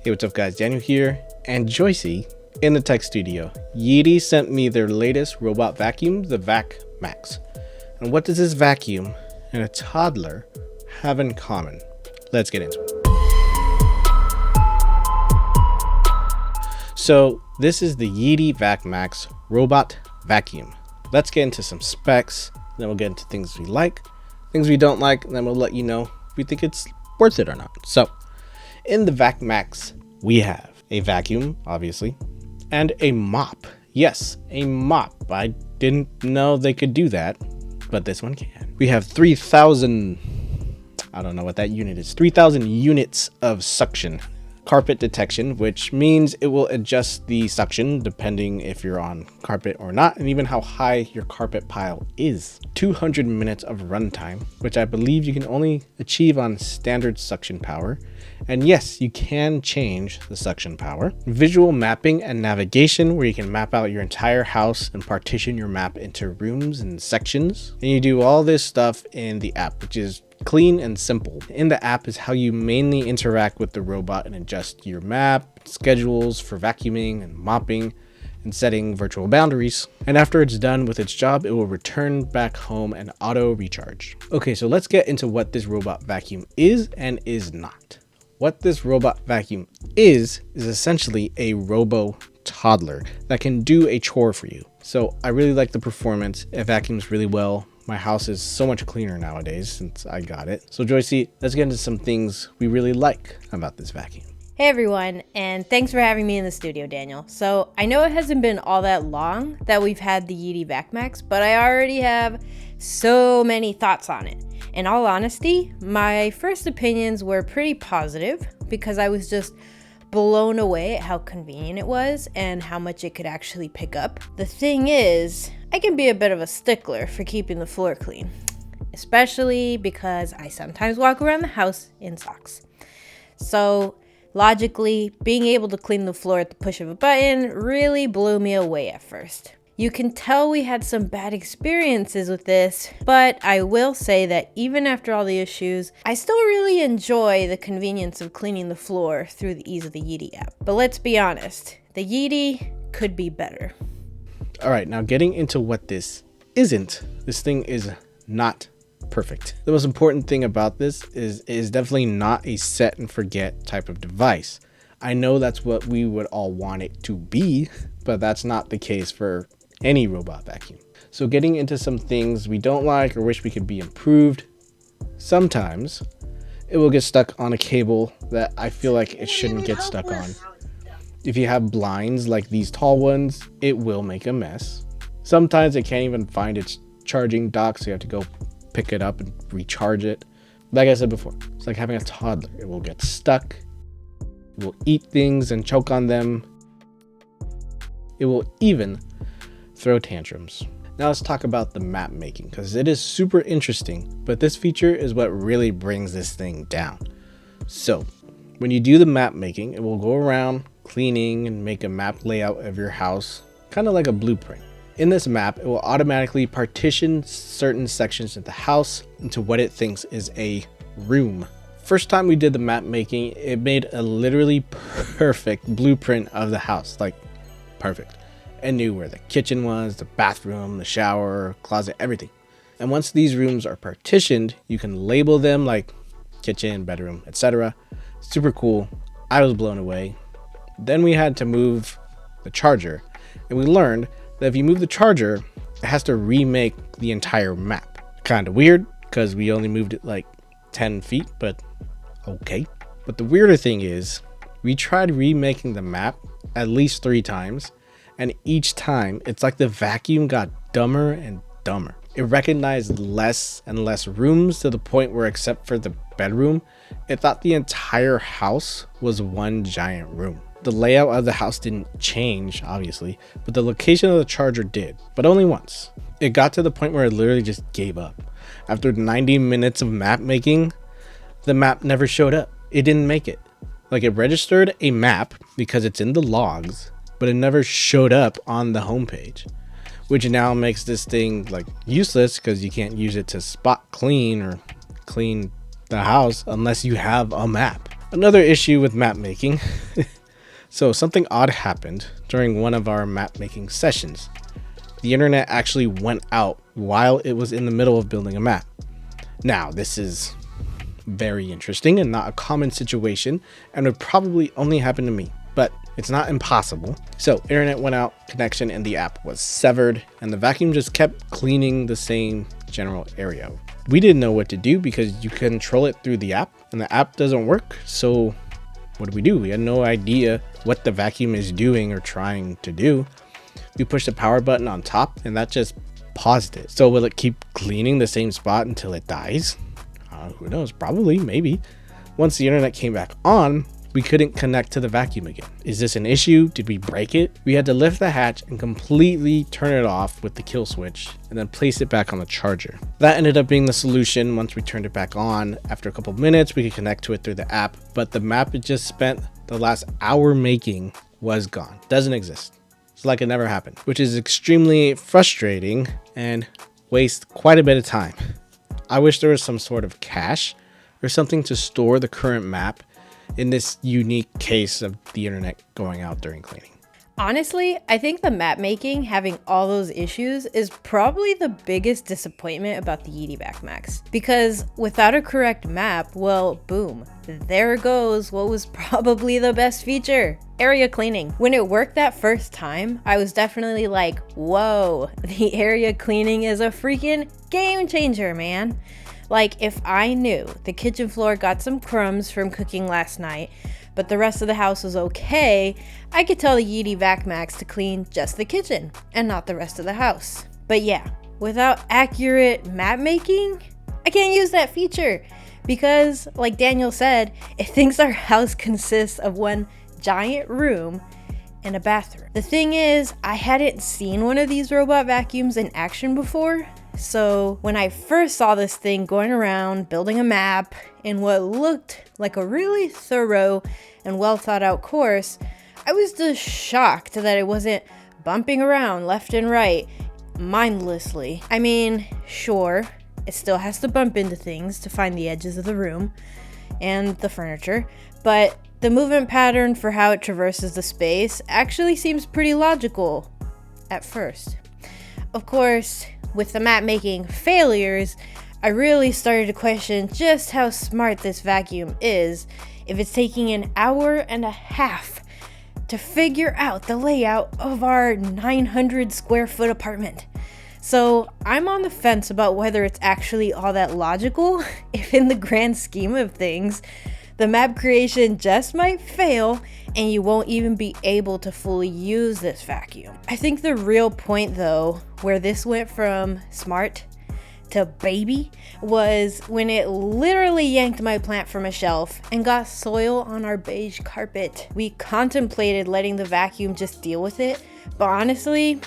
Hey, what's up guys, Daniel here, and Joycey in the tech studio. Yeedi sent me their latest robot vacuum, the Vac Max. And what does this vacuum and a toddler have in common? Let's get into it. So this is the Yeedi Vac Max robot vacuum. Let's get into some specs, then we'll get into things we like, things we don't like, and then we'll let you know if we think it's worth it or not. So in the Vac Max, we have a vacuum, obviously, and a mop. Yes, a mop. I didn't know they could do that, but this one can. We have 3,000, I don't know what that unit is, 3,000 units of suction. Carpet detection, which means it will adjust the suction depending if you're on carpet or not, and even how high your carpet pile is. 200 minutes of runtime, which I believe you can only achieve on standard suction power. And yes, you can change the suction power. Visual mapping and navigation, where you can map out your entire house and partition your map into rooms and sections. And you do all this stuff in the app, which is clean and simple. In the app is how you mainly interact with the robot and adjust your map, schedules for vacuuming and mopping, and setting virtual boundaries. And after it's done with its job, it will return back home and auto recharge. Okay, so let's get into what this robot vacuum is and is not. What this robot vacuum is essentially a Robo-Toddler that can do a chore for you. So I really like the performance. It vacuums really well. My house is so much cleaner nowadays since I got it. So Joycey, let's get into some things we really like about this vacuum. Hey everyone, and thanks for having me in the studio, Daniel. So I know it hasn't been all that long that we've had the Yeedi Vac Max, but I already have so many thoughts on it. In all honesty, my first opinions were pretty positive because I was just blown away at how convenient it was and how much it could actually pick up. The thing is, I can be a bit of a stickler for keeping the floor clean, especially because I sometimes walk around the house in socks. So logically, being able to clean the floor at the push of a button really blew me away at first. You can tell we had some bad experiences with this, but I will say that even after all the issues, I still really enjoy the convenience of cleaning the floor through the ease of the Yeedi app. But let's be honest, the Yeedi could be better. All right, now getting into what this isn't, this thing is not perfect. The most important thing about this is it is definitely not a set and forget type of device. I know that's what we would all want it to be, but that's not the case for any robot vacuum. So getting into some things we don't like or wish we could be improved, sometimes it will get stuck on a cable that I feel like it shouldn't get stuck on. If you have blinds like these tall ones, it will make a mess. Sometimes it can't even find its charging dock, so you have to go pick it up and recharge it. Like I said before, it's like having a toddler. It will get stuck, it will eat things and choke on them. It will even throw tantrums. Now let's talk about the map making, because it is super interesting, but this feature is what really brings this thing down. So when you do the map making, it will go around cleaning and make a map layout of your house, kind of like a blueprint. In this map, it will automatically partition certain sections of the house into what it thinks is a room. First time we did the map making, it made a literally perfect blueprint of the house, like perfect. It knew where the kitchen was, the bathroom, the shower, closet, everything. And once these rooms are partitioned, you can label them like kitchen, bedroom, etc. Super cool. I was blown away. Then we had to move the charger, and we learned that if you move the charger, it has to remake the entire map. Kind of weird because we only moved it like 10 feet, but okay. But the weirder thing is, we tried remaking the map at least 3 times, and each time it's like the vacuum got dumber and dumber. It recognized less and less rooms to the point where, except for the bedroom, it thought the entire house was one giant room. The layout of the house didn't change, obviously, but the location of the charger did, but only once. It got to the point where it literally just gave up. After 90 minutes of map making, the map never showed up. It didn't make it. Like, it registered a map because it's in the logs, but it never showed up on the homepage, which now makes this thing like useless because you can't use it to spot clean or clean the house unless you have a map. Another issue with map making. So something odd happened during one of our map making sessions. The internet actually went out while it was in the middle of building a map. Now, this is very interesting and not a common situation, and would probably only happen to me, but it's not impossible. So internet went out, connection in the app was severed, and the vacuum just kept cleaning the same general area. We didn't know what to do because you control it through the app, and the app doesn't work. So what do? We had no idea what the vacuum is doing or trying to do. We pushed the power button on top, and that just paused it. So will it keep cleaning the same spot until it dies? Who knows? Probably, maybe. Once the internet came back on, we couldn't connect to the vacuum again. Is this an issue? Did we break it? We had to lift the hatch and completely turn it off with the kill switch and then place it back on the charger. That ended up being the solution. Once we turned it back on, after a couple of minutes, we could connect to it through the app, but the map it just spent the last hour making was gone. Doesn't exist. It's like it never happened, which is extremely frustrating and wastes quite a bit of time. I wish there was some sort of cache or something to store the current map in this unique case of the internet going out during cleaning. Honestly, I think the map making having all those issues is probably the biggest disappointment about the Yeedi Vac Max. Because without a correct map, well, boom, there goes what was probably the best feature, area cleaning. When it worked that first time, I was definitely like, whoa, the area cleaning is a freaking game changer, man. Like, if I knew the kitchen floor got some crumbs from cooking last night, but the rest of the house was okay, I could tell the Yeedi Vac Max to clean just the kitchen and not the rest of the house. But yeah, without accurate map making, I can't use that feature because, like Daniel said, it thinks our house consists of one giant room and a bathroom. The thing is, I hadn't seen one of these robot vacuums in action before. So when I first saw this thing going around building a map in what looked like a really thorough and well thought out course, I was just shocked that it wasn't bumping around left and right mindlessly. I mean, sure, it still has to bump into things to find the edges of the room and the furniture, but the movement pattern for how it traverses the space actually seems pretty logical at first. Of course, with the map making failures, I really started to question just how smart this vacuum is if it's taking an hour and a half to figure out the layout of our 900 square foot apartment. So I'm on the fence about whether it's actually all that logical, if in the grand scheme of things, the map creation just might fail and you won't even be able to fully use this vacuum. I think the real point though, where this went from smart to baby, was when it literally yanked my plant from a shelf and got soil on our beige carpet. We contemplated letting the vacuum just deal with it, but honestly,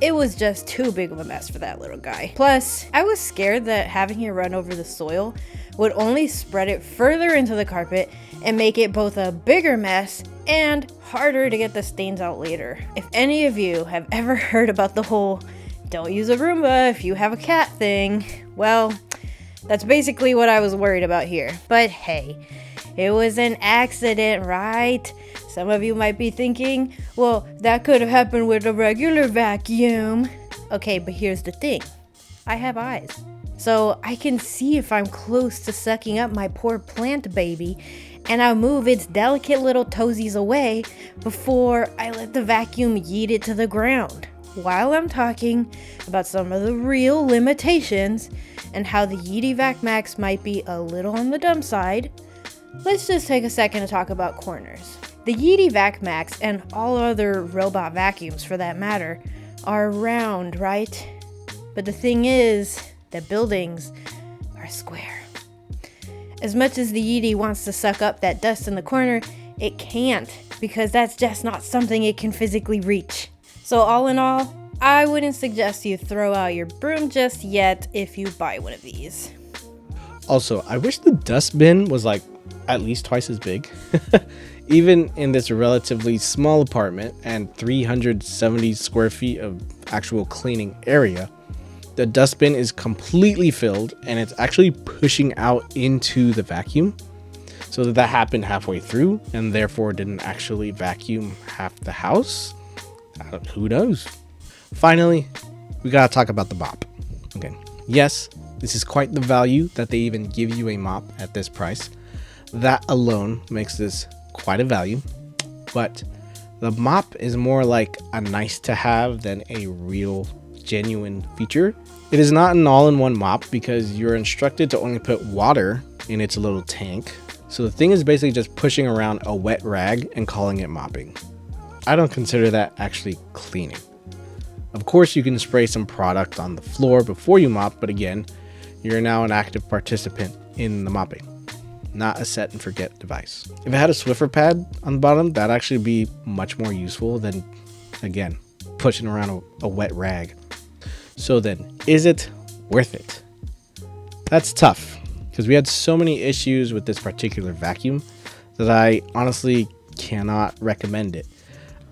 it was just too big of a mess for that little guy. Plus, I was scared that having it run over the soil would only spread it further into the carpet and make it both a bigger mess and harder to get the stains out later. If any of you have ever heard about the whole don't use a Roomba if you have a cat thing, well, that's basically what I was worried about here. But hey, it was an accident, right? Some of you might be thinking, well, that could have happened with a regular vacuum. Okay, but here's the thing. I have eyes. So I can see if I'm close to sucking up my poor plant baby, and I'll move its delicate little toesies away before I let the vacuum yeet it to the ground. While I'm talking about some of the real limitations and how the Yeedi Vac Max might be a little on the dumb side, let's just take a second to talk about corners. The Yeedi Vac Max, and all other robot vacuums for that matter, are round, right? But the thing is that buildings are square. As much as the Yeedi wants to suck up that dust in the corner, it can't, because that's just not something it can physically reach. So all in all, I wouldn't suggest you throw out your broom just yet if you buy one of these. Also, I wish the dustbin was like at least twice as big. Even in this relatively small apartment and 370 square feet of actual cleaning area, the dustbin is completely filled and it's actually pushing out into the vacuum. So did that happen halfway through and therefore didn't actually vacuum half the house? Who knows? Finally, we gotta talk about the mop. Okay, yes, this is quite the value that they even give you a mop at this price. That alone makes this quite a value, but the mop is more like a nice to have than a real genuine feature. It is not an all-in-one mop because you're instructed to only put water in its little tank. So the thing is basically just pushing around a wet rag and calling it mopping. I don't consider that actually cleaning. Of course, you can spray some product on the floor before you mop, but again, you're now an active participant in the mopping, not a set and forget device. If it had a Swiffer pad on the bottom, that'd actually be much more useful than, again, pushing around a wet rag. So then, is it worth it? That's tough because we had so many issues with this particular vacuum that I honestly cannot recommend it.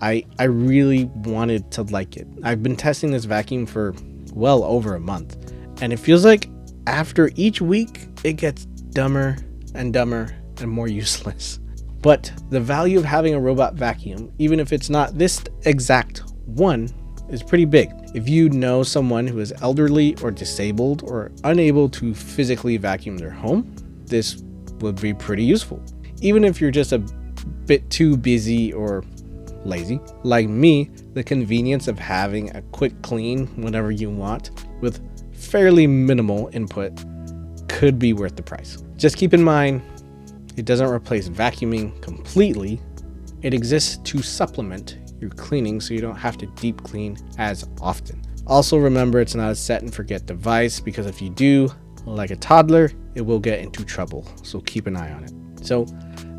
I really wanted to like it. I've been testing this vacuum for well over a month, and it feels like after each week it gets dumber and dumber and more useless. But the value of having a robot vacuum, even if it's not this exact one, is pretty big. If you know someone who is elderly or disabled or unable to physically vacuum their home, this would be pretty useful. Even if you're just a bit too busy or lazy like me, the convenience of having a quick clean whenever you want with fairly minimal input could be worth the price. Just keep in mind, it doesn't replace vacuuming completely. It exists to supplement your cleaning so you don't have to deep clean as often. Also remember, it's not a set and forget device because if you do, like a toddler, it will get into trouble. So keep an eye on it. So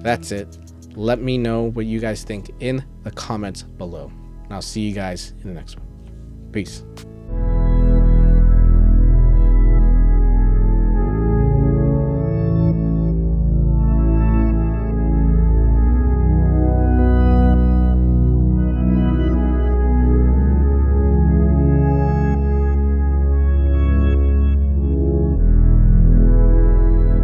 that's it. Let me know what you guys think in the comments below. And I'll see you guys in the next one. Peace.